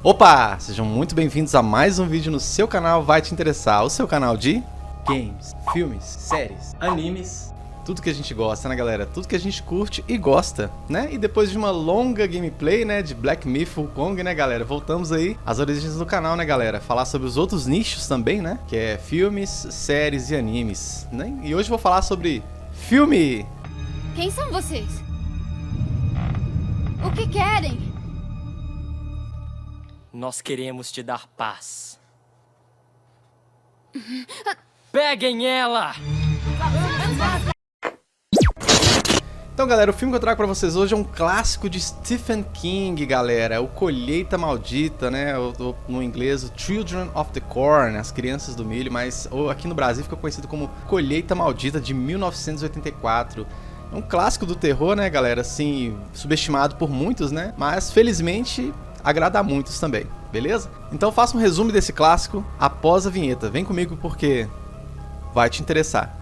Opa! Sejam muito bem-vindos a mais um vídeo no seu canal Vai Te Interessar, o seu canal de games, filmes, séries, animes, tudo que a gente gosta, né, galera? Tudo que a gente curte e gosta, né? E depois de uma longa gameplay, né, de Black Myth Wukong, né, galera? Voltamos aí às origens do canal, né, galera? Falar sobre os outros nichos também, né? Que é filmes, séries e animes, né? E hoje eu vou falar sobre filme! Quem são vocês? O que querem? Nós queremos te dar paz. Peguem ela! Então, galera, o filme que eu trago pra vocês hoje é um clássico de Stephen King, galera. O Colheita Maldita, né? No inglês, o Children of the Corn, As Crianças do Milho, mas aqui no Brasil fica conhecido como Colheita Maldita, de 1984. É um clássico do terror, né, galera? Assim, subestimado por muitos, né? Mas, felizmente, agrada a muitos também, beleza? Então faça um resumo desse clássico após a vinheta. Vem comigo porque vai te interessar.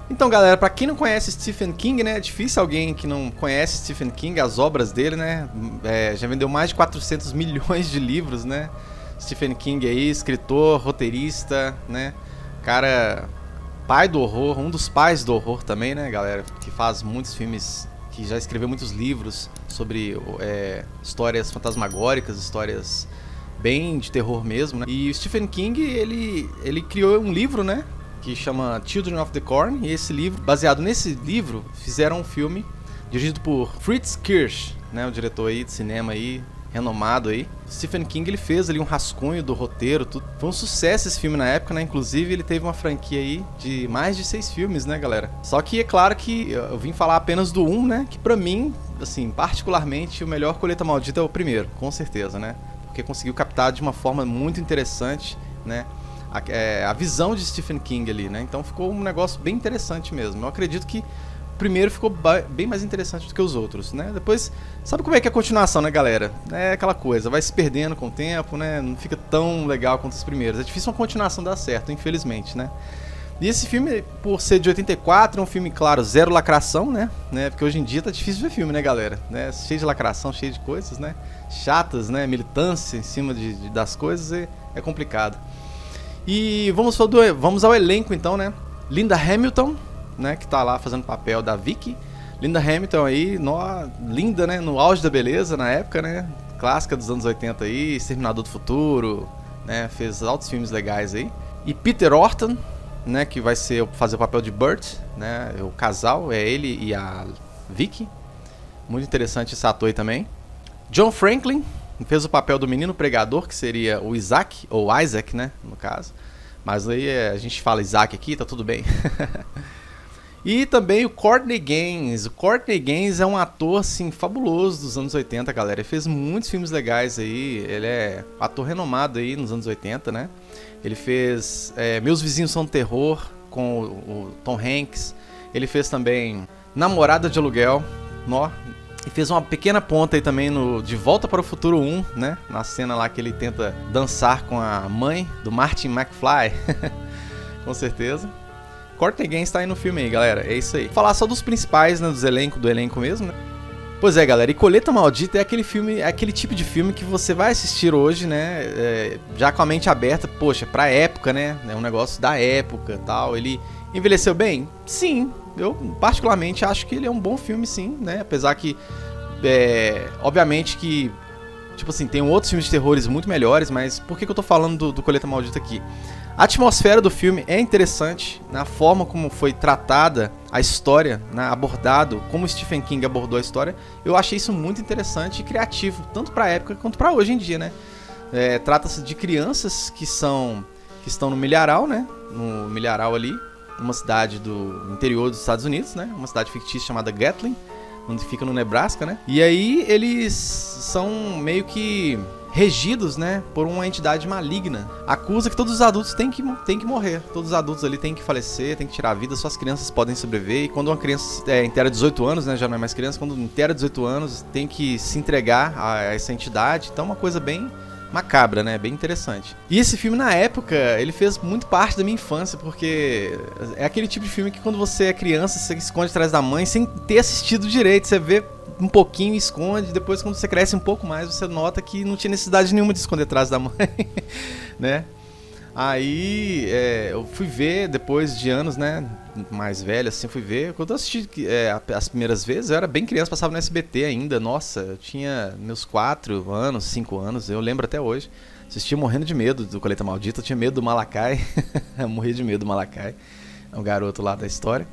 Então, galera, pra quem não conhece Stephen King, né, é difícil alguém que não conhece Stephen King, as obras dele, né, já vendeu mais de 400 milhões de livros, né, Stephen King aí, escritor, roteirista, né, cara, pai do horror, um dos pais do horror também, né, galera, que faz muitos filmes, que já escreveu muitos livros sobre histórias fantasmagóricas, histórias bem de terror mesmo, né, e o Stephen King, ele criou um livro, né, que chama Children of the Corn, e esse livro, baseado nesse livro, fizeram um filme dirigido por Fritz Kirsch, né, um diretor aí de cinema aí, renomado aí. Stephen King, ele fez ali um rascunho do roteiro, tudo. Foi um sucesso esse filme na época, né, inclusive ele teve uma franquia aí de mais de 6 filmes, né, galera. Só que é claro que eu vim falar apenas do 1, né, que pra mim, assim, particularmente, o melhor Colheita Maldita é o primeiro, com certeza, né, porque conseguiu captar de uma forma muito interessante, né, a visão de Stephen King ali, né? Então ficou um negócio bem interessante mesmo. Eu acredito que o primeiro ficou bem mais interessante do que os outros, né? Depois, sabe como é que é a continuação, né, galera? É aquela coisa, vai se perdendo com o tempo, né? Não fica tão legal quanto os primeiros. É difícil uma continuação dar certo, infelizmente, né? E esse filme, por ser de 84, é um filme, claro, zero lacração, né? Porque hoje em dia tá difícil ver filme, né, galera? Cheio de lacração, cheio de coisas, né? Chatas, né? Militância em cima das coisas, é complicado. E vamos ao elenco então, né? Linda Hamilton, né, que tá lá fazendo o papel da Vicky. Linda Hamilton aí, linda, né, no auge da beleza na época, né? Clássica dos anos 80 aí, Exterminador do Futuro, né? Fez altos filmes legais aí. E Peter Orton, né, que vai fazer o papel de Burt, né? O casal, é ele e a Vicky. Muito interessante esse ator aí também. John Franklin fez o papel do menino pregador, que seria o Isaac, ou Isaac, né, no caso. Mas aí a gente fala Isaac aqui, tá tudo bem. E também o Courtney Gaines. O Courtney Gaines é um ator, assim, fabuloso dos anos 80, galera. Ele fez muitos filmes legais aí. Ele é um ator renomado aí nos anos 80, né? Ele fez Meus Vizinhos São Terror, com o Tom Hanks. Ele fez também Namorada de Aluguel, e fez uma pequena ponta aí também no De Volta para o Futuro 1, né? Na cena lá que ele tenta dançar com a mãe do Martin McFly. Com certeza. Courtney Gaines tá aí no filme aí, galera. É isso aí. Vou falar só dos principais, né? Do elenco mesmo, né? Pois é, galera. E Colheita Maldita é aquele filme, é aquele tipo de filme que você vai assistir hoje, né? Já com a mente aberta, poxa, pra época, né? É um negócio da época e tal. Ele envelheceu bem? Sim. Eu particularmente acho que ele é um bom filme, sim, né? Apesar que, obviamente que, tipo assim, tem outros filmes de terrores muito melhores, mas por que eu tô falando do Colheita Maldita aqui? A atmosfera do filme é interessante, na forma como foi tratada a história, né? Abordado, como Stephen King abordou a história, eu achei isso muito interessante e criativo, tanto pra época quanto pra hoje em dia, né? Trata-se de crianças que estão no milharal, né? No milharal ali, uma cidade do interior dos Estados Unidos, né? Uma cidade fictícia chamada Gatlin, onde fica no Nebraska, né? E aí eles são meio que regidos, né, por uma entidade maligna. Acusa que todos os adultos têm que morrer. Todos os adultos ali têm que falecer, têm que tirar a vida, só as crianças podem sobreviver. E quando uma criança inteira 18 anos, né, já não é mais criança, quando inteira 18 anos, tem que se entregar a essa entidade. Então é uma coisa bem macabra, né? Bem interessante. E esse filme, na época, ele fez muito parte da minha infância, porque é aquele tipo de filme que quando você é criança, você esconde atrás da mãe sem ter assistido direito. Você vê um pouquinho e esconde, depois quando você cresce um pouco mais, você nota que não tinha necessidade nenhuma de esconder atrás da mãe, né? Aí eu fui ver depois de anos, né, mais velho, assim, fui ver. Quando eu assisti as primeiras vezes, eu era bem criança, passava no SBT ainda. Nossa, eu tinha meus 4 anos, 5 anos, eu lembro até hoje. Assistia morrendo de medo do Colheita Maldita, eu tinha medo do Malakai, eu morri de medo do Malakai, é um garoto lá da história.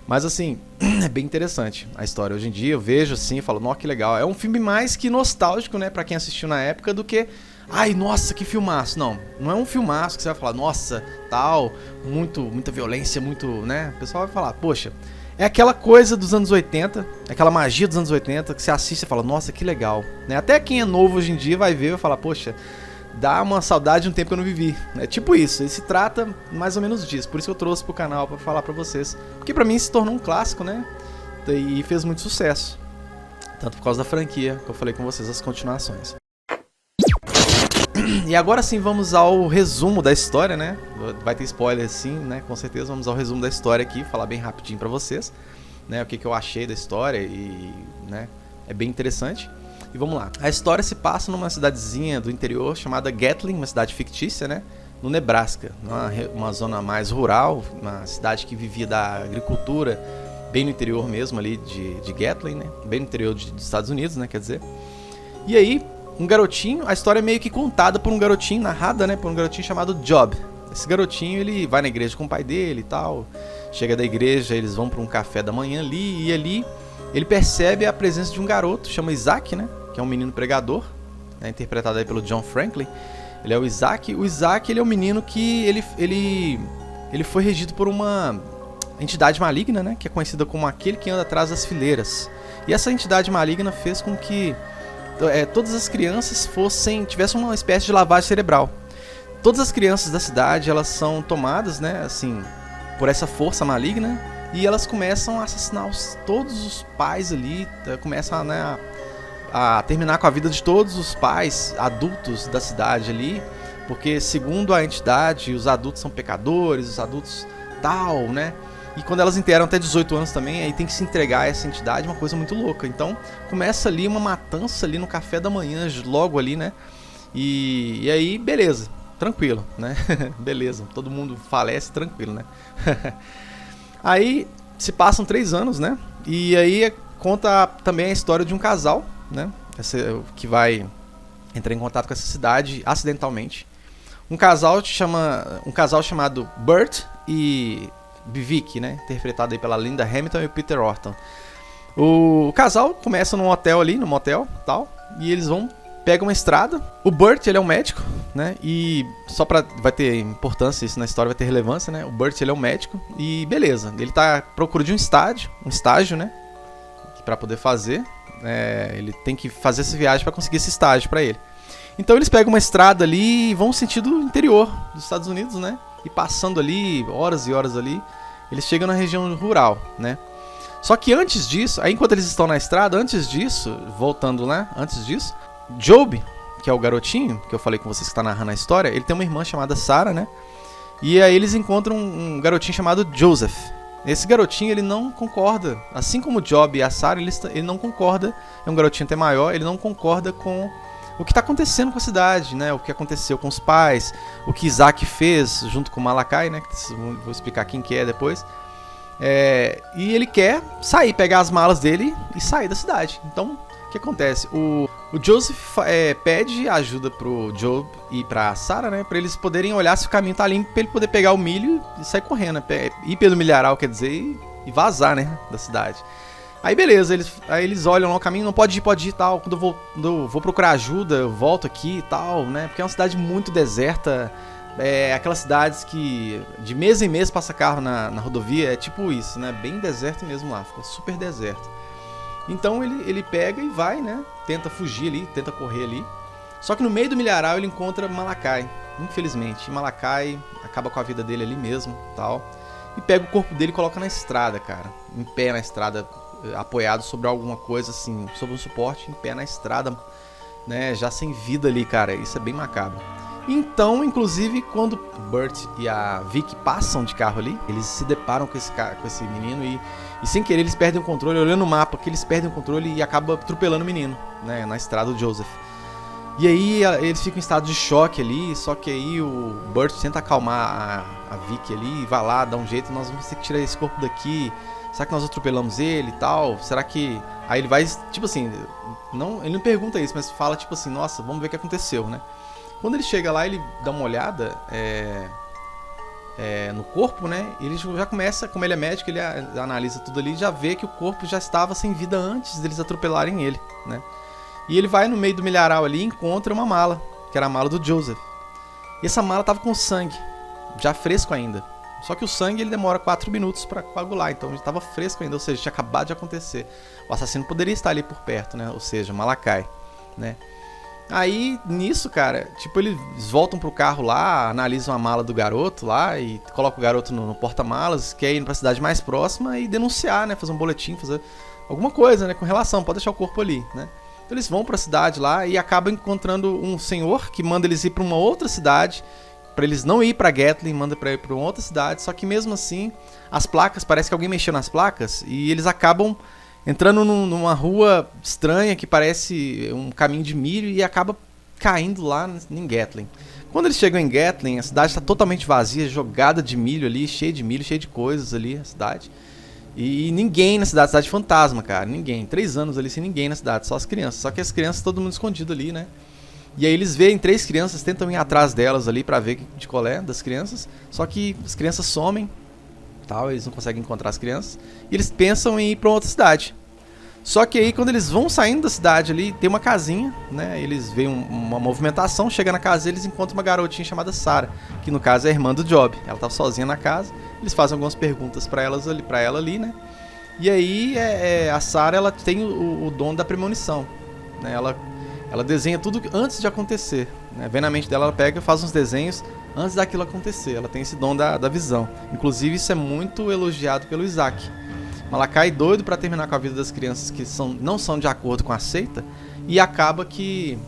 Mas assim, é bem interessante a história. Hoje em dia eu vejo assim e falo, nossa, que legal. É um filme mais que nostálgico, né, pra quem assistiu na época, do que... Ai, nossa, que filmaço. Não é um filmaço que você vai falar, nossa, tal, muita violência, muito, né? O pessoal vai falar, poxa, é aquela coisa dos anos 80, aquela magia dos anos 80, que você assiste e fala, nossa, que legal. Né? Até quem é novo hoje em dia vai ver e vai falar, poxa, dá uma saudade de um tempo que eu não vivi. É tipo isso, ele se trata mais ou menos disso. Por isso que eu trouxe pro canal pra falar pra vocês. Porque pra mim se tornou um clássico, né? E fez muito sucesso. Tanto por causa da franquia, que eu falei com vocês, as continuações. E agora sim vamos ao resumo da história, né? Vai ter spoiler sim, né? Com certeza vamos ao resumo da história aqui, falar bem rapidinho pra vocês, né? O que eu achei da história e, né? É bem interessante. E vamos lá. A história se passa numa cidadezinha do interior chamada Gatling, uma cidade fictícia, né? No Nebraska, uma zona mais rural, uma cidade que vivia da agricultura, bem no interior mesmo ali de Gatling, né? Bem no interior dos Estados Unidos, né? Quer dizer. E aí, um garotinho, a história é meio que contada por um garotinho, narrada, né, por um garotinho chamado Job. Esse garotinho, ele vai na igreja com o pai dele e tal, chega da igreja, eles vão para um café da manhã ali, e ali ele percebe a presença de um garoto, chama Isaac, né, que é um menino pregador, né, interpretado aí pelo John Franklin. Ele é o Isaac. O Isaac, ele é um menino que ele foi regido por uma entidade maligna, né, que é conhecida como aquele que anda atrás das fileiras. E essa entidade maligna fez com que todas as crianças tivessem uma espécie de lavagem cerebral. Todas as crianças da cidade, elas são tomadas, né, assim, por essa força maligna, e elas começam a assassinar todos os pais ali, começam, né, a terminar com a vida de todos os pais adultos da cidade ali, porque segundo a entidade, os adultos são pecadores, os adultos tal, né? E quando elas interam até 18 anos também, aí tem que se entregar a essa entidade, uma coisa muito louca. Então começa ali uma matança ali no café da manhã, logo ali, né? E aí, beleza, tranquilo, né? Beleza, todo mundo falece tranquilo, né? Aí se passam 3 anos, né? E aí conta também a história de um casal, né? Que vai entrar em contato com essa cidade acidentalmente. Um casal chamado Bert e Vivek, né? Interpretado aí pela Linda Hamilton e o Peter Orton. O casal começa num hotel ali, no motel, tal, e eles pegam uma estrada. O Bert, ele é um médico, né? E vai ter importância isso na história, vai ter relevância, né? O Bert, ele é um médico e beleza. Ele tá à procura de um estágio, né? Para poder fazer, ele tem que fazer essa viagem para conseguir esse estágio para ele. Então eles pegam uma estrada ali e vão no sentido interior dos Estados Unidos, né? E passando ali, horas e horas ali, eles chegam na região rural, né? Só que antes disso, aí enquanto eles estão na estrada, antes disso, Job, que é o garotinho, que eu falei com vocês que está narrando a história, ele tem uma irmã chamada Sarah, né? E aí eles encontram um garotinho chamado Joseph. Esse garotinho, ele não concorda, assim como o Job e a Sarah, ele não concorda, é um garotinho até maior, ele não concorda com o que está acontecendo com a cidade, né? O que aconteceu com os pais, o que Isaac fez junto com Malakai, né? Vou explicar quem que é depois. E ele quer sair, pegar as malas dele e sair da cidade. Então, o que acontece? O Joseph pede ajuda pro Job e pra Sarah, né? Pra eles poderem olhar se o caminho tá limpo, pra ele poder pegar o milho e sair correndo, né? Ir pelo milharal, quer dizer, e vazar, né? Da cidade. Aí beleza, eles olham lá o caminho, não pode ir e tal. Quando eu vou procurar ajuda, eu volto aqui e tal, né? Porque é uma cidade muito deserta. Aquelas cidades que de mês em mês passa carro na rodovia, é tipo isso, né? Bem deserto mesmo lá, fica super deserto. Então ele pega e vai, né? Tenta fugir ali, tenta correr ali. Só que no meio do milharal ele encontra Malakai, infelizmente. Malakai acaba com a vida dele ali mesmo, tal. E pega o corpo dele e coloca na estrada, cara. Em pé na estrada, apoiado sobre alguma coisa assim, sobre um suporte, em pé na estrada, né, já sem vida ali, cara. Isso é bem macabro. Então, inclusive, quando o Burt e a Vicky passam de carro ali, eles se deparam com esse menino e sem querer eles perdem o controle, olhando o mapa, que eles perdem o controle e acabam atropelando o menino, né, na estrada do Joseph. E aí eles ficam em estado de choque ali, só que aí o Burt tenta acalmar a Vicky ali e vai lá, dá um jeito, nós vamos ter que tirar esse corpo daqui, será que nós atropelamos ele e tal? Será que... Aí ele vai, tipo assim, ele não pergunta isso, mas fala tipo assim, nossa, vamos ver o que aconteceu, né? Quando ele chega lá, ele dá uma olhada no corpo, né? Ele já começa, como ele é médico, ele analisa tudo ali e já vê que o corpo já estava sem vida antes deles atropelarem ele, né? E ele vai no meio do milharal ali e encontra uma mala, que era a mala do Joseph. E essa mala tava com sangue, já fresco ainda. Só que o sangue ele demora 4 minutos para coagular, então ele estava fresco ainda, ou seja, tinha acabado de acontecer. O assassino poderia estar ali por perto, né? Ou seja, Malachi, né? Aí, nisso, cara, tipo, eles voltam pro carro lá, analisam a mala do garoto lá e colocam o garoto no porta-malas, quer ir pra cidade mais próxima e denunciar, né? Fazer um boletim, fazer alguma coisa, né? Com relação, pode deixar o corpo ali, né? Então eles vão pra cidade lá e acabam encontrando um senhor que manda eles ir pra uma outra cidade, pra eles não ir pra Gatlin, manda pra ir pra uma outra cidade, só que mesmo assim, as placas, parece que alguém mexeu nas placas e eles acabam entrando numa rua estranha que parece um caminho de milho e acaba caindo lá em Gatlin. Quando eles chegam em Gatlin, a cidade está totalmente vazia, jogada de milho ali, cheia de milho, cheia de coisas ali, a cidade. E ninguém na cidade fantasma, cara, ninguém. 3 anos ali sem ninguém na cidade, só as crianças. Só que as crianças, todo mundo escondido ali, né? E aí eles veem 3 crianças, tentam ir atrás delas ali pra ver de colé das crianças. Só que as crianças somem, tal, eles não conseguem encontrar as crianças. E eles pensam em ir pra outra cidade. Só que aí quando eles vão saindo da cidade ali, tem uma casinha, né? Eles veem uma movimentação, chega na casa e eles encontram uma garotinha chamada Sarah, que no caso é a irmã do Job. Ela tava sozinha na casa, eles fazem algumas perguntas pra ela ali, né? E aí a Sarah, ela tem o dom da premonição, né? Ela desenha tudo antes de acontecer, né? Vem na mente dela, ela pega e faz uns desenhos antes daquilo acontecer. Ela tem esse dom da visão. Inclusive isso é muito elogiado pelo Isaac. Malachi doido pra terminar com a vida das crianças que não são de acordo com a seita, e acaba que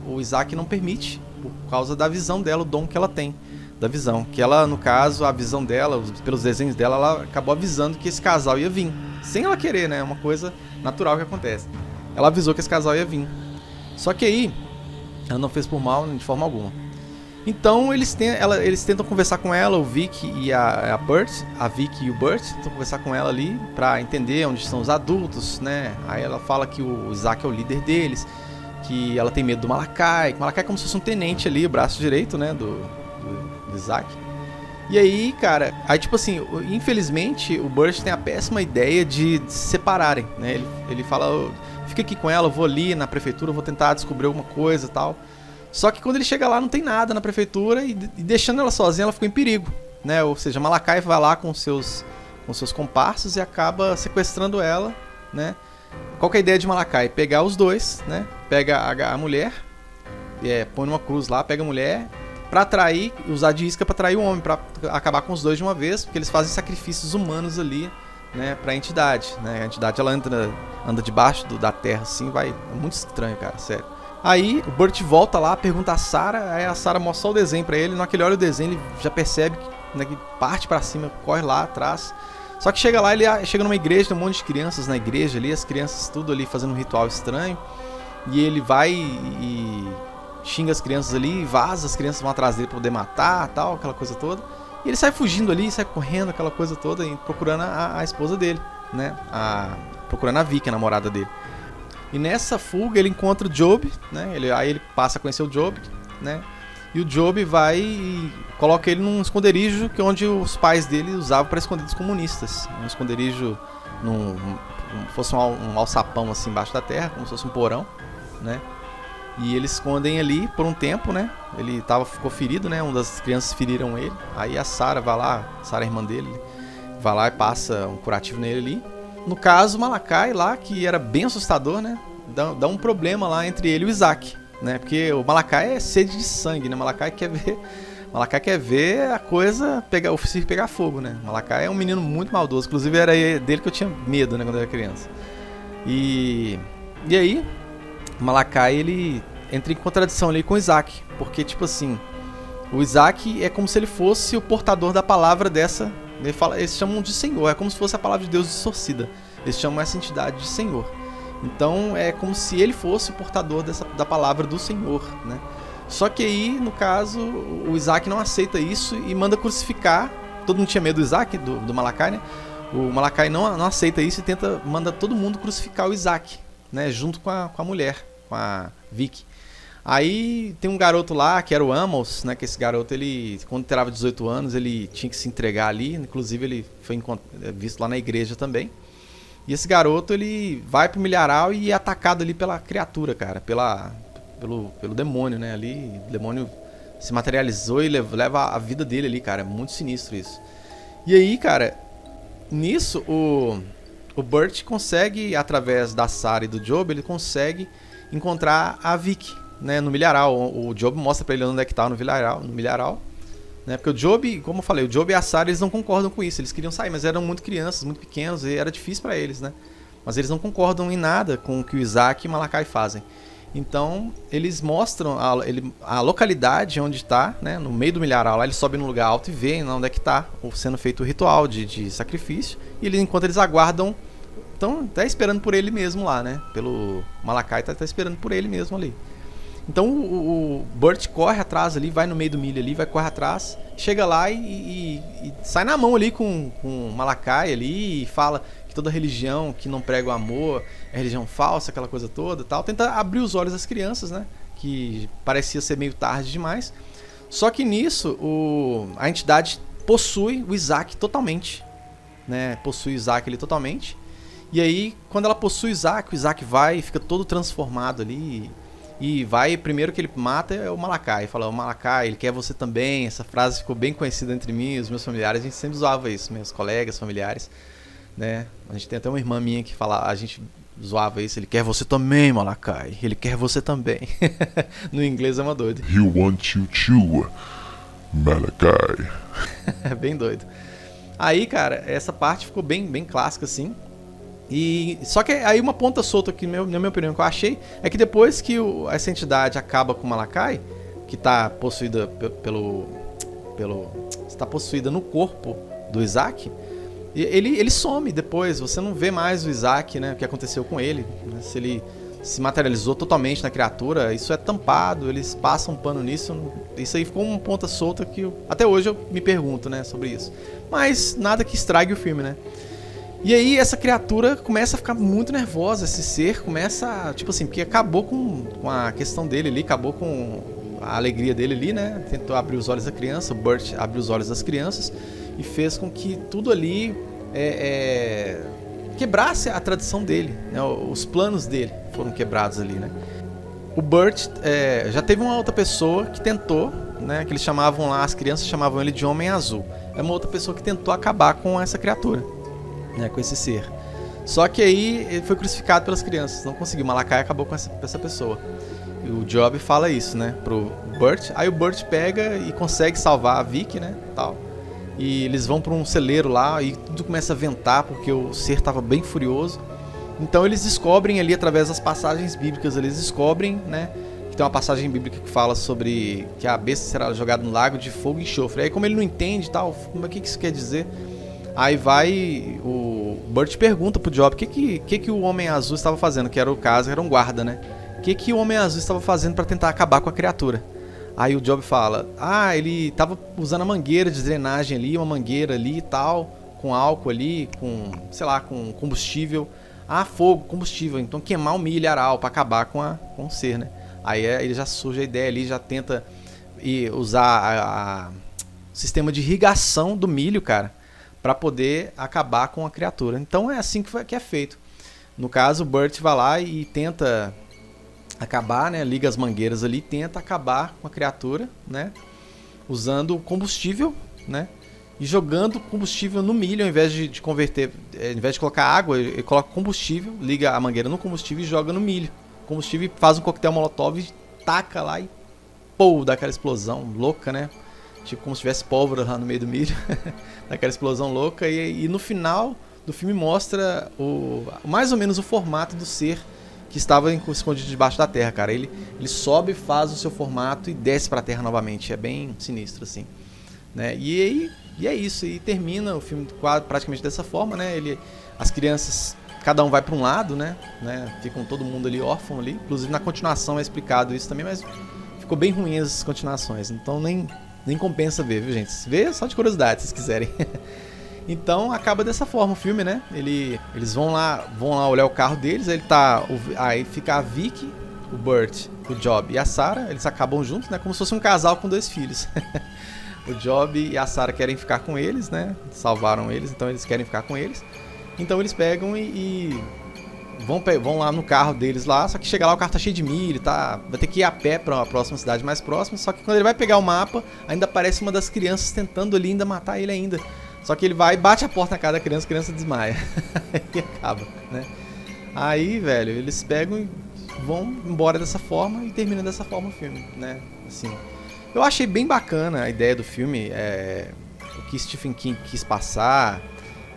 o Isaac não permite, por causa da visão dela, o dom que ela tem da visão, que ela, no caso, a visão dela, pelos desenhos dela, ela acabou avisando que esse casal ia vir, sem ela querer, né? É uma coisa natural que acontece. Ela avisou que esse casal ia vir, só que aí ela não fez por mal de forma alguma. Então eles tentam conversar com ela, o Vic e a Burt, a Vicky e o Burt tentam conversar com ela ali pra entender onde estão os adultos, né? Aí ela fala que o Isaac é o líder deles, que ela tem medo do Malachi, que o Malachi é como se fosse um tenente ali, o braço direito, né, do Isaac. E aí, cara, aí tipo assim, infelizmente o Burt tem a péssima ideia de se separarem, né? Ele fala, fica aqui com ela, eu vou ali na prefeitura, eu vou tentar descobrir alguma coisa e tal. Só que quando ele chega lá não tem nada na prefeitura e deixando ela sozinha ela ficou em perigo, né? Ou seja, Malachi vai lá com seus comparsas e acaba sequestrando ela, né? Qual que é a ideia de Malachi? Pegar os dois, né? Pega a mulher, põe numa cruz lá, pega a mulher pra atrair, usar de isca pra atrair o homem, pra acabar com os dois de uma vez, porque eles fazem sacrifícios humanos ali, né? Pra entidade, né? A entidade ela anda debaixo da terra assim, é muito estranho, cara, sério. Aí o Burt volta lá, pergunta a Sarah, aí a Sarah mostra só o desenho pra ele, na hora que ele olha o desenho ele já percebe que parte pra cima, corre lá atrás. Só que chega lá, ele chega numa igreja, tem um monte de crianças na igreja ali, as crianças tudo ali fazendo um ritual estranho. E ele vai e xinga as crianças ali, e vaza, as crianças vão atrás dele pra poder matar, tal, aquela coisa toda. E ele sai fugindo ali, sai correndo, aquela coisa toda, e procurando a esposa dele, né? Procurando a Vicky, a namorada dele. E nessa fuga ele encontra o Job, né? Aí ele passa a conhecer o Job, né? E o Job vai e coloca ele num esconderijo que onde os pais dele usavam para esconder dos comunistas. Um esconderijo, fosse um alçapão assim embaixo da terra, como se fosse um porão, né? E eles escondem ali por um tempo, né? Ele ficou ferido, né? Uma das crianças feriram ele. Aí a Sarah vai lá, Sarah, irmã dele, vai lá e passa um curativo nele ali. No caso, o Malachi lá, que era bem assustador, né? Dá um problema lá entre ele e o Isaac, né? Porque o Malachi é sede de sangue, né? Malachi quer ver a coisa, o circo pegar fogo, né? Malachi é um menino muito maldoso. Inclusive era dele que eu tinha medo, né? Quando eu era criança. E aí, Malakai, ele entra em contradição ali com o Isaac, porque tipo assim, o Isaac é como se ele fosse o portador da palavra dessa, eles chamam de Senhor, é como se fosse a palavra de Deus distorcida, eles chamam essa entidade de Senhor. Então é como se ele fosse o portador da palavra do Senhor, né? Só que aí, no caso, o Isaac não aceita isso e manda crucificar. Todo mundo tinha medo do Isaac, do Malakai, né? O Malakai não aceita isso e manda todo mundo crucificar o Isaac, né? Junto com a mulher, com a Vicky. Aí tem um garoto lá, que era o Amos, né? Que esse garoto, ele, quando terava 18 anos, ele tinha que se entregar ali. Inclusive, ele foi visto lá na igreja também. E esse garoto, ele vai pro milharal e é atacado ali pela criatura, cara. Pelo demônio, né? Ali, o demônio se materializou e leva a vida dele ali, cara. É muito sinistro isso. E aí, cara, nisso, o Burt consegue, através da Sarah e do Job, ele consegue encontrar a Vicky, né? No milharal. O Job mostra pra ele onde é que tá no milharal. Né? Porque o Job, como eu falei, o Job e a Sarah, eles não concordam com isso. Eles queriam sair, mas eram muito crianças, muito pequenos, e era difícil pra eles, né? Mas eles não concordam em nada com o que o Isaac e Malakai fazem. Então, eles mostram a localidade onde está, né? No meio do milharal lá, eles sobem num lugar alto e veem onde é que está sendo feito o ritual de sacrifício. E enquanto eles aguardam, estão até esperando por ele mesmo lá, né? Pelo Malakai tá esperando por ele mesmo ali. Então o Burt corre atrás ali, vai no meio do milho ali, corre atrás, chega lá e sai na mão ali com o Malakai ali e fala que toda religião que não prega o amor é religião falsa, aquela coisa toda e tal. Tenta abrir os olhos das crianças, né? Que parecia ser meio tarde demais. Só que nisso a entidade possui o Isaac totalmente, né? Possui o Isaac ali totalmente. E aí, quando ela possui o Isaac vai e fica todo transformado ali. E vai, primeiro que ele mata é o Malakai. Fala, o Malakai, ele quer você também. Essa frase ficou bem conhecida entre mim e os meus familiares. A gente sempre zoava isso, meus colegas, familiares, né? A gente tem até uma irmã minha que fala, a gente zoava isso. Ele quer você também, Malakai. Ele quer você também. No inglês é uma doida. He wants you too, Malakai. É bem doido. Aí, cara, essa parte ficou bem clássica, assim. Só que aí uma ponta solta aqui, na minha opinião, que eu achei, é que depois que essa entidade acaba com o Malakai, que está possuída está possuída no corpo do Isaac, ele some depois. Você não vê mais o Isaac, né? O que aconteceu com ele, né? Se ele se materializou totalmente na criatura, isso é tampado, eles passam um pano nisso. Isso aí ficou uma ponta solta que até hoje eu me pergunto, né, sobre isso. Mas nada que estrague o filme, né? E aí essa criatura começa a ficar muito nervosa, esse ser começa, tipo assim, porque acabou com a questão dele ali, acabou com a alegria dele ali, né? Tentou abrir os olhos da criança, o Burt abriu os olhos das crianças e fez com que tudo ali quebrasse a tradição dele, né? Os planos dele foram quebrados ali, né? O Burt já teve uma outra pessoa que tentou, né? Que eles chamavam lá, as crianças chamavam ele de Homem Azul. É uma outra pessoa que tentou acabar com essa criatura, né, com esse ser. Só que aí ele foi crucificado pelas crianças, não conseguiu. Malakai acabou com essa pessoa. E o Job fala isso, né, pro Burt. Aí o Burt pega e consegue salvar a Vicky, né, tal. E eles vão para um celeiro lá e tudo começa a ventar porque o ser estava bem furioso. Então eles descobrem ali, através das passagens bíblicas, eles descobrem, né, que tem uma passagem bíblica que fala sobre que a besta será jogada no lago de fogo e enxofre. Aí como ele não entende e tal, mas o que isso quer dizer? Aí vai, o Burt pergunta pro Job o que o Homem Azul estava fazendo, que era o caso, era um guarda, né? O que o Homem Azul estava fazendo para tentar acabar com a criatura? Aí o Job fala, ele estava usando a mangueira de drenagem ali, uma mangueira ali e tal, com álcool ali, com, sei lá, com combustível. Fogo, combustível, então queimar o milharal para acabar com o ser, né? Aí ele já surge a ideia ali, já tenta usar o sistema de irrigação do milho, cara, para poder acabar com a criatura. Então é assim que é feito. No caso, o Burt vai lá e tenta acabar, né? Liga as mangueiras ali, tenta acabar com a criatura, né? Usando combustível, né? E jogando combustível no milho, ao invés de converter, ao invés de colocar água, ele coloca combustível, liga a mangueira no combustível e joga no milho. O combustível, faz um coquetel molotov e taca lá e dá aquela explosão louca, né? Tipo como se tivesse pólvora lá no meio do milho. Daquela explosão louca. E no final do filme mostra mais ou menos o formato do ser que estava escondido debaixo da terra, cara. Ele sobe, faz o seu formato e desce pra terra novamente. É bem sinistro, assim. Né? E é isso. E termina o filme praticamente dessa forma, né? As crianças, cada um vai pra um lado, né? Ficam todo mundo ali órfão ali. Inclusive na continuação é explicado isso também, mas ficou bem ruim as continuações. Então nem compensa ver, viu, gente? Vê só de curiosidade, se vocês quiserem. Então acaba dessa forma o filme, né? Eles vão lá olhar o carro deles, aí fica a Vicky, o Burt, o Job e a Sarah, eles acabam juntos, né? Como se fosse um casal com 2 filhos. O Job e a Sarah querem ficar com eles, né? Salvaram eles, então eles querem ficar com eles. Então eles pegam e vão lá no carro deles lá, só que chega lá o carro tá cheio de milho, vai ter que ir a pé pra próxima cidade mais próxima, só que quando ele vai pegar o mapa, ainda aparece uma das crianças tentando ali ainda matar ele ainda. Só que ele vai e bate a porta na cara da criança, a criança desmaia. E acaba, né? Aí, velho, eles pegam e vão embora dessa forma e terminam dessa forma o filme, né? Assim, eu achei bem bacana a ideia do filme, o que Stephen King quis passar.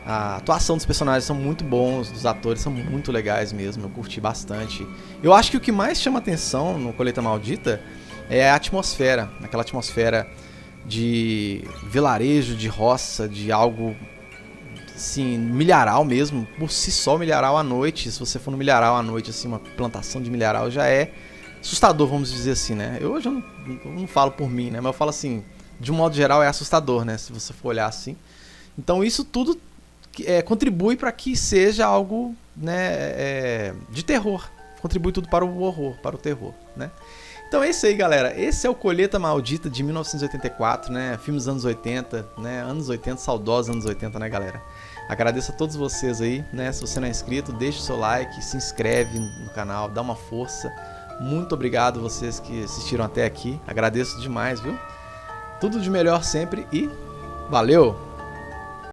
A atuação dos personagens são muito bons, dos atores são muito legais mesmo, eu curti bastante. Eu acho que o que mais chama atenção no Colheita Maldita é a atmosfera, aquela atmosfera de vilarejo, de roça, de algo assim, milharal mesmo, por si só milharal à noite. Se você for no milharal à noite, assim, uma plantação de milharal já é assustador, vamos dizer assim, né? Eu hoje não falo por mim, né? Mas eu falo assim, de um modo geral é assustador, né? Se você for olhar assim. Então isso tudo contribui para que seja algo, né, de terror. Contribui tudo para o horror, para o terror, né? Então é isso aí, galera. Esse é o Colheita Maldita de 1984, né? Filme dos anos 80, né? Anos 80, saudosos anos 80, né, galera? Agradeço a todos vocês aí, né? Se você não é inscrito, deixa o seu like, se inscreve no canal, dá uma força. Muito obrigado vocês que assistiram até aqui. Agradeço demais, viu? Tudo de melhor sempre e valeu!